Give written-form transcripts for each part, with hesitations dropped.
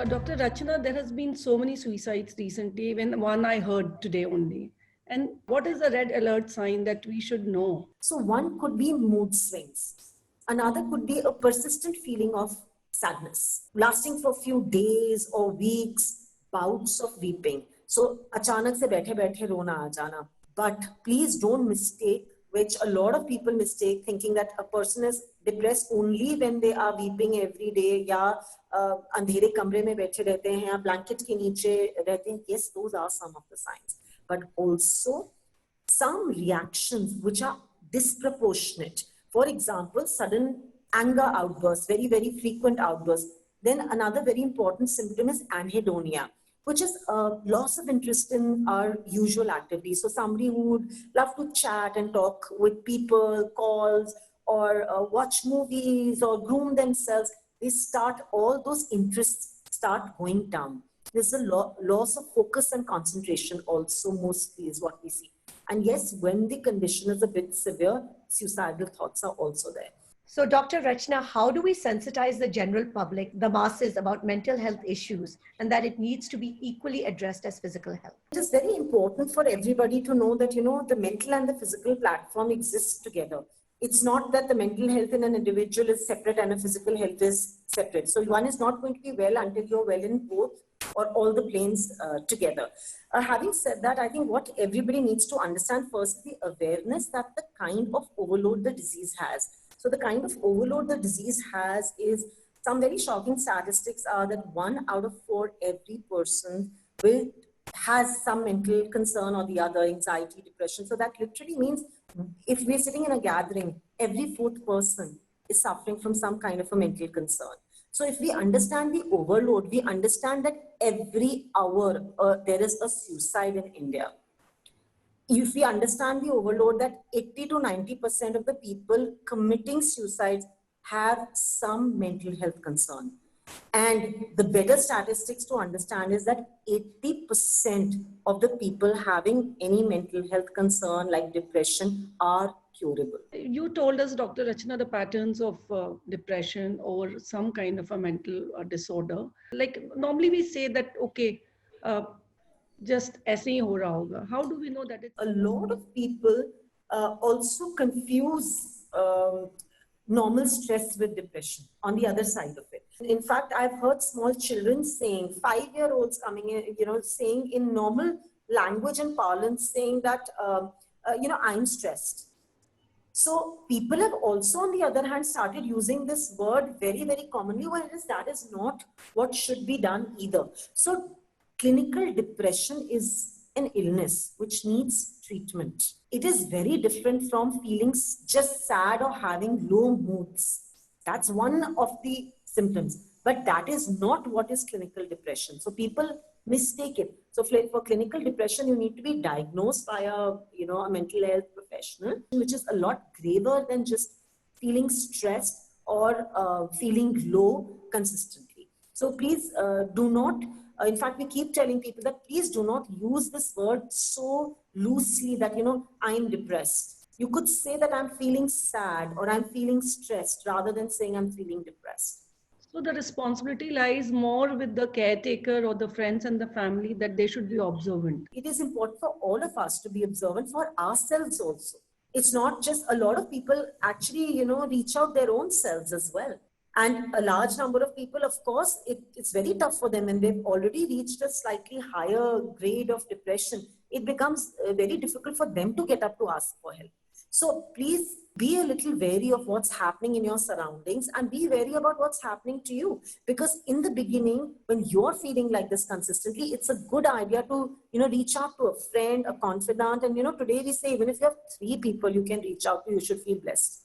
Dr. Rachana, there has been so many suicides recently, even one I heard today only. And what is the red alert sign that we should know? So one could be mood swings. Another could be a persistent feeling of sadness, lasting for a few days or weeks, bouts of weeping. So achanak se baithe baithe rona aa jana. But please don't mistake, which a lot of people mistake, thinking that a person is depressed only when they are weeping every day, या अंधेरे कमरे में बैठे रहते हैं या blanket के नीचे रहते हैं. Yes, those are some of the signs. But also some reactions which are disproportionate. For example, sudden anger outbursts, very, very frequent outbursts. Then another very important symptom is anhedonia, which is a loss of interest in our usual activities. So somebody who would love to chat and talk with people, calls, or watch movies or groom themselves, they start, all those interests start going down. There's a loss of focus and concentration also, mostly is what we see. And yes, when the condition is a bit severe, suicidal thoughts are also there. So, Dr. Rachna, how do we sensitize the general public, the masses, about mental health issues and that it needs to be equally addressed as physical health? It is very important for everybody to know that, the mental and the physical platform exists together. It's not that the mental health in an individual is separate and a physical health is separate. So one is not going to be well until you're well in both or all the planes together. Having said that, I think what everybody needs to understand first, the awareness that the kind of overload the disease has. So the kind of overload the disease has is, some very shocking statistics are that 1 out of 4 every person has some mental concern or the other, anxiety, depression. So that literally means if we're sitting in a gathering, every 4th person is suffering from some kind of a mental concern. So if we understand the overload, we understand that every hour there is a suicide in India. If we understand the overload, that 80 to 90% of the people committing suicides have some mental health concern. And the better statistics to understand is that 80% of the people having any mental health concern like depression are curable. You told us, Dr. Rachana, the patterns of depression or some kind of a mental disorder. Like normally we say that, okay, just ऐसे ही हो रहा होगा. How do we know that it's... A lot of people also confuse normal stress with depression on the other side of it. In fact, I've heard small children saying, 5-year-olds coming in, saying in normal language and parlance, saying that, I'm stressed. So people have also, on the other hand, started using this word very, very commonly, whereas that is not what should be done either. So clinical depression is an illness which needs treatment. It is very different from feeling just sad or having low moods. That's one of the symptoms, but that is not what is clinical depression. So people mistake it. So for clinical depression, you need to be diagnosed by a mental health professional, which is a lot graver than just feeling stressed or feeling low consistently. So please do not, in fact, we keep telling people that please do not use this word so loosely that, I'm depressed. You could say that I'm feeling sad or I'm feeling stressed rather than saying I'm feeling depressed. So the responsibility lies more with the caretaker or the friends and the family, that they should be observant. It is important for all of us to be observant for ourselves also. It's not just, a lot of people actually, reach out their own selves as well. And a large number of people, of course, it's very tough for them, and they've already reached a slightly higher grade of depression. It becomes very difficult for them to get up to ask for help. So please be a little wary of what's happening in your surroundings and be wary about what's happening to you. Because in the beginning, when you're feeling like this consistently, it's a good idea to, reach out to a friend, a confidant. And, today we say, even if you have 3 people you can reach out to, you should feel blessed.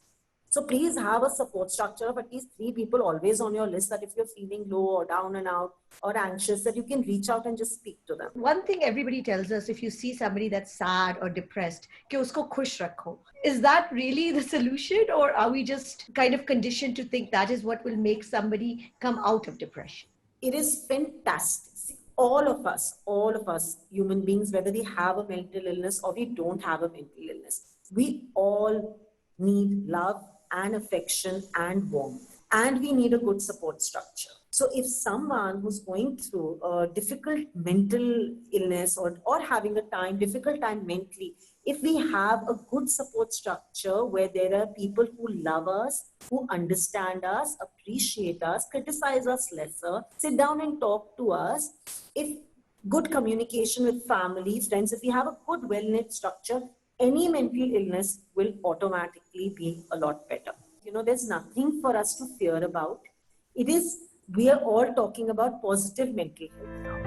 So please have a support structure of at least 3 people always on your list, that if you're feeling low or down and out or anxious, that you can reach out and just speak to them. One thing everybody tells us, if you see somebody that's sad or depressed, कि उसको खुश रखो. Is that really the solution, or are we just kind of conditioned to think that is what will make somebody come out of depression? It is fantastic. See, all of us human beings, whether we have a mental illness or we don't have a mental illness, we all need love and affection and warmth. and we need a good support structure. So if someone who's going through a difficult mental illness or having a difficult time mentally, if we have a good support structure where there are people who love us, who understand us, appreciate us, criticize us lesser, sit down and talk to us, if good communication with family, friends, if we have a good well-knit structure, any mental illness will automatically be a lot better. There's nothing for us to fear about. We are all talking about positive mental health now.